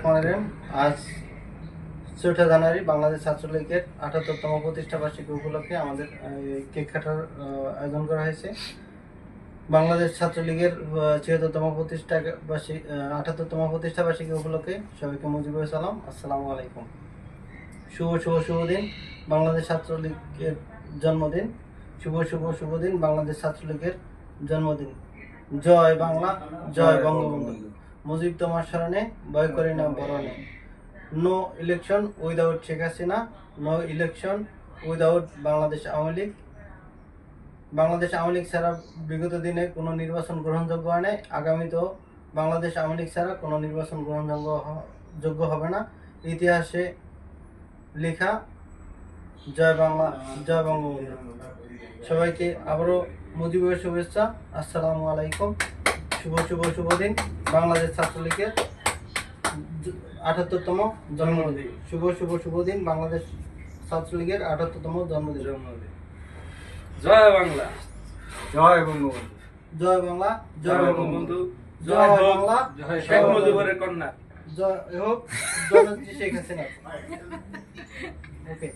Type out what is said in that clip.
রহমানির রহিম। আজ 4 জানুয়ারি বাংলাদেশ ছাত্রলীগের ৭৮তম প্রতিষ্ঠা বার্ষিকী উপলক্ষে আমাদের কেক কাটার আয়োজন করা হয়েছে। বাংলাদেশ ছাত্রলীগের ৭৬তম প্রতিষ্ঠা বার্ষিকী ৭৮তম প্রতিষ্ঠা বার্ষিকী উপলক্ষে সবাইকে মুজিবুর সালাম, আসসালামু আলাইকুম। শুভ দিন বাংলাদেশ ছাত্রলীগের জন্মদিন। শুভ দিন বাংলাদেশ ছাত্রলীগের জন্মদিন। জয় বাংলা, জয় বঙ্গবন্ধু। মুজিব তোমার স্মরণে, ভয় করি না বরণে। No election without Sheikh Hasina, no election without Bangladesh Awami League. Bangladesh Awami League ছাড়া বিগত দিনে কোনো নির্বাচন গ্রহণযোগ্য হয় নাই, আগামীতেও বাংলাদেশ আওয়ামী লীগ ছাড়া কোনো নির্বাচন গ্রহণযোগ্য হবে না। ইতিহাসে লেখা জয় বাংলা, জয় বঙ্গবন্ধু। সবাইকে আবারও মুজিবের শুভেচ্ছা, আসসালামু আলাইকুম। শুভ দিন বাংলাদেশ ছাত্রলীগের ৭৮তম জন্মদিন। শুভ দিন বাংলাদেশ ছাত্রলীগের ৭৮তম জন্মদিন। জয় বাংলা, জয় বঙ্গবন্ধু। জয় বাংলা, জয় বঙ্গবন্ধু, জয় বাংলা, জয় শেখ মুজিবের কন্যা। জয় হোক জননেত্রী শেখ হাসিনা। ওকে।